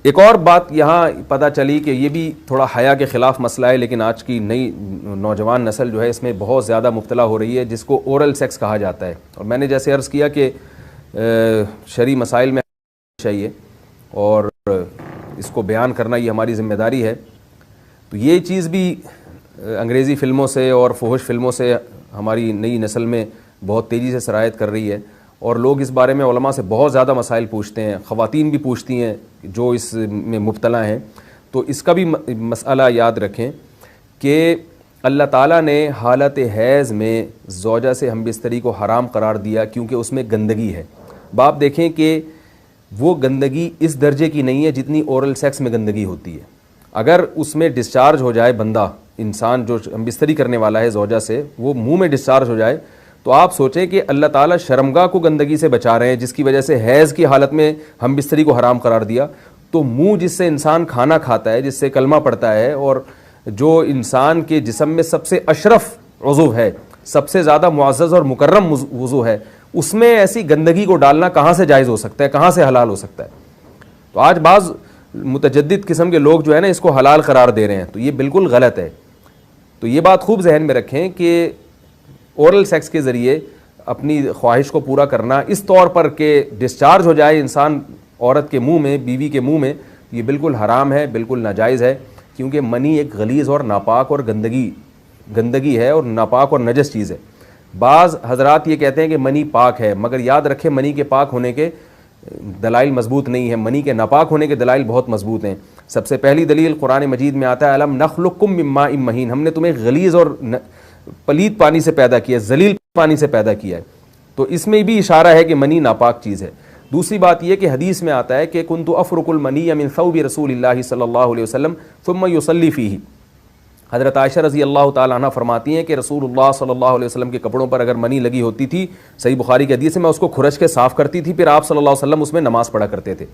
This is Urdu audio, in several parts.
ایک اور بات یہاں پتہ چلی کہ یہ بھی تھوڑا حیا کے خلاف مسئلہ ہے، لیکن آج کی نئی نوجوان نسل جو ہے اس میں بہت زیادہ مبتلا ہو رہی ہے، جس کو اورل سیکس کہا جاتا ہے. اور میں نے جیسے عرض کیا کہ شرعی مسائل میں چاہیے اور اس کو بیان کرنا یہ ہماری ذمہ داری ہے. تو یہ چیز بھی انگریزی فلموں سے اور فحش فلموں سے ہماری نئی نسل میں بہت تیزی سے سرایت کر رہی ہے، اور لوگ اس بارے میں علماء سے بہت زیادہ مسائل پوچھتے ہیں، خواتین بھی پوچھتی ہیں جو اس میں مبتلا ہیں. تو اس کا بھی مسئلہ یاد رکھیں کہ اللہ تعالیٰ نے حالت حیض میں زوجہ سے ہم بستری کو حرام قرار دیا کیونکہ اس میں گندگی ہے. باپ دیکھیں کہ وہ گندگی اس درجے کی نہیں ہے جتنی اورل سیکس میں گندگی ہوتی ہے. اگر اس میں ڈسچارج ہو جائے بندہ، انسان جو ہم بستری کرنے والا ہے زوجہ سے، وہ منہ میں ڈسچارج ہو جائے تو آپ سوچیں کہ اللہ تعالیٰ شرمگاہ کو گندگی سے بچا رہے ہیں، جس کی وجہ سے حیض کی حالت میں ہم بستری کو حرام قرار دیا. تو منہ جس سے انسان کھانا کھاتا ہے، جس سے کلمہ پڑھتا ہے، اور جو انسان کے جسم میں سب سے اشرف عضو ہے، سب سے زیادہ معزز اور مکرم عضو ہے، اس میں ایسی گندگی کو ڈالنا کہاں سے جائز ہو سکتا ہے، کہاں سے حلال ہو سکتا ہے؟ تو آج بعض متجدد قسم کے لوگ جو ہے نا اس کو حلال قرار دے رہے ہیں، تو یہ بالکل غلط ہے. تو یہ بات خوب ذہن میں رکھیں کہ اورل سیکس کے ذریعے اپنی خواہش کو پورا کرنا اس طور پر کہ ڈسچارج ہو جائے انسان عورت کے منہ میں، بیوی کے منہ میں، یہ بالکل حرام ہے، بالکل ناجائز ہے. کیونکہ منی ایک غلیظ اور ناپاک اور گندگی ہے اور ناپاک اور نجس چیز ہے. بعض حضرات یہ کہتے ہیں کہ منی پاک ہے، مگر یاد رکھیں منی کے پاک ہونے کے دلائل مضبوط نہیں ہیں، منی کے ناپاک ہونے کے دلائل بہت مضبوط ہیں. سب سے پہلی دلیل قرآن مجید میں آتا ہے الم نخلقکم من ماء مہین، ہم نے تمہیں غلیظ اور پلید پانی سے پیدا کیا، ذلیل پانی سے پیدا کیا ہے. تو اس میں بھی اشارہ ہے کہ منی ناپاک چیز ہے. دوسری بات یہ کہ حدیث میں آتا ہے کہ کنت افرق المنی من ثوب رسول اللہ صلی اللہ علیہ وسلم ثم یصلی فیہ. حضرت عائشہ رضی اللہ تعالیٰ عنہ فرماتی ہیں کہ رسول اللہ صلی اللہ علیہ وسلم کے کپڑوں پر اگر منی لگی ہوتی تھی، صحیح بخاری کی حدیث ہے، میں اس کو کھرچ کے صاف کرتی تھی، پھر آپ صلی اللہ علیہ وسلم اس میں نماز پڑھا کرتے تھے.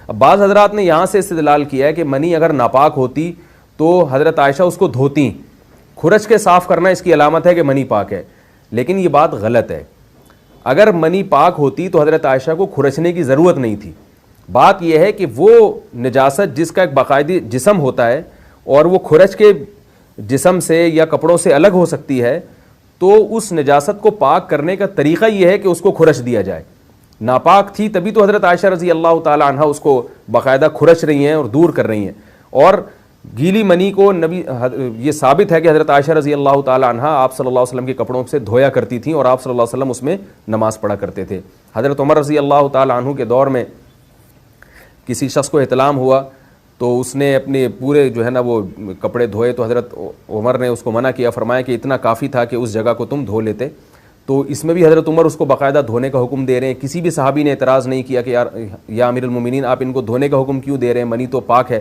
اب بعض حضرات نے یہاں سے استدلال کیا ہے کہ منی اگر ناپاک ہوتی تو حضرت عائشہ اس کو دھوتی، کھرچ کے صاف کرنا اس کی علامت ہے کہ منی پاک ہے. لیکن یہ بات غلط ہے. اگر منی پاک ہوتی تو حضرت عائشہ کو کھرچنے کی ضرورت نہیں تھی. بات یہ ہے کہ وہ نجاست جس کا ایک باقاعدی جسم ہوتا ہے اور وہ کھرچ کے جسم سے یا کپڑوں سے الگ ہو سکتی ہے، تو اس نجاست کو پاک کرنے کا طریقہ یہ ہے کہ اس کو کھرچ دیا جائے. ناپاک تھی تبھی تو حضرت عائشہ رضی اللہ تعالی عنہ اس کو باقاعدہ کھرچ رہی ہیں اور دور کر رہی ہیں. اور گیلی منی کو نبی، یہ ثابت ہے کہ حضرت عائشہ رضی اللہ تعالی عنہ آپ صلی اللہ علیہ وسلم کے کپڑوں سے دھویا کرتی تھیں اور آپ صلی اللہ علیہ وسلم اس میں نماز پڑھا کرتے تھے. حضرت عمر رضی اللہ تعالی عنہ کے دور میں کسی شخص کو احتلام ہوا تو اس نے اپنے پورے جو ہے نا وہ کپڑے دھوئے، تو حضرت عمر نے اس کو منع کیا، فرمایا کہ اتنا کافی تھا کہ اس جگہ کو تم دھو لیتے. تو اس میں بھی حضرت عمر اس کو باقاعدہ دھونے کا حکم دے رہے ہیں. کسی بھی صحابی نے اعتراض نہیں کیا کہ یا امیر المومنین آپ ان کو دھونے کا حکم کیوں دے رہے ہیں، منی تو پاک ہے.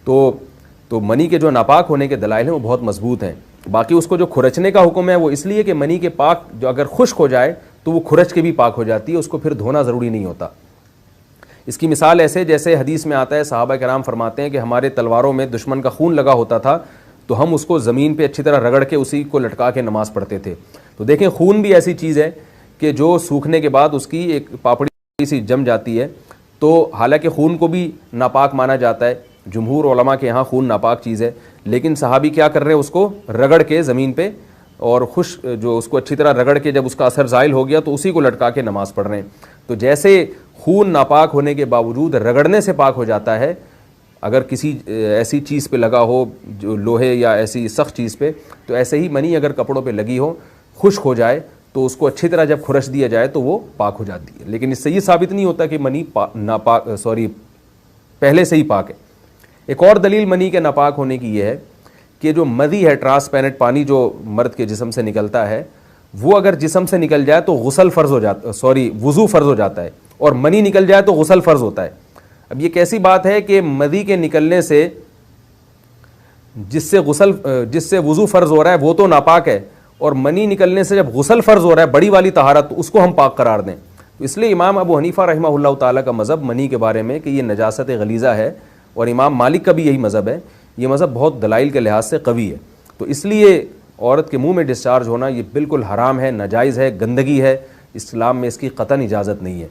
تو منی کے جو ناپاک ہونے کے دلائل ہیں وہ بہت مضبوط ہیں. باقی اس کو جو کھرچنے کا حکم ہے وہ اس لیے کہ منی کے پاک جو اگر خشک ہو جائے تو وہ کھرچ کے بھی پاک ہو جاتی ہے، اس کو پھر دھونا ضروری نہیں ہوتا. اس کی مثال ایسے جیسے حدیث میں آتا ہے، صحابہ کرام فرماتے ہیں کہ ہمارے تلواروں میں دشمن کا خون لگا ہوتا تھا تو ہم اس کو زمین پہ اچھی طرح رگڑ کے اسی کو لٹکا کے نماز پڑھتے تھے. تو دیکھیں خون بھی ایسی چیز ہے کہ جو سوکھنے کے بعد اس کی ایک پاپڑی سی جم جاتی ہے. تو حالانکہ خون کو بھی ناپاک مانا جاتا ہے، جمہور علماء کے یہاں خون ناپاک چیز ہے، لیکن صحابی کیا کر رہے ہیں، اس کو رگڑ کے زمین پہ اور جو اس کو اچھی طرح رگڑ کے جب اس کا اثر زائل ہو گیا تو اسی کو لٹکا کے نماز پڑھ رہے ہیں. تو جیسے خون ناپاک ہونے کے باوجود رگڑنے سے پاک ہو جاتا ہے اگر کسی ایسی چیز پہ لگا ہو جو لوہے یا ایسی سخت چیز پہ، تو ایسے ہی منی اگر کپڑوں پہ لگی ہو، خشک ہو جائے تو اس کو اچھی طرح جب کھرچ دیا جائے تو وہ پاک ہو جاتی ہے. لیکن اس سے یہ ثابت نہیں ہوتا کہ منی پہلے سے ہی پاک ہے. ایک اور دلیل منی کے ناپاک ہونے کی یہ ہے کہ جو مدی ہے، ٹرانسپیرنٹ پانی جو مرد کے جسم سے نکلتا ہے، وہ اگر جسم سے نکل جائے تو وضو فرض ہو جاتا ہے، اور منی نکل جائے تو غسل فرض ہوتا ہے. اب یہ کیسی بات ہے کہ مدی کے نکلنے سے جس سے وضو فرض ہو رہا ہے وہ تو ناپاک ہے، اور منی نکلنے سے جب غسل فرض ہو رہا ہے بڑی والی طہارت، تو اس کو ہم پاک قرار دیں. تو اس لیے امام ابو حنیفہ رحمہ اللہ تعالیٰ کا مذہب منی کے بارے میں کہ یہ نجاست غلیظہ ہے، اور امام مالک کا بھی یہی مذہب ہے. یہ مذہب بہت دلائل کے لحاظ سے قوی ہے. تو اس لیے عورت کے منہ میں ڈسچارج ہونا یہ بالکل حرام ہے، ناجائز ہے، گندگی ہے. اسلام میں اس کی قطعاً اجازت نہیں ہے.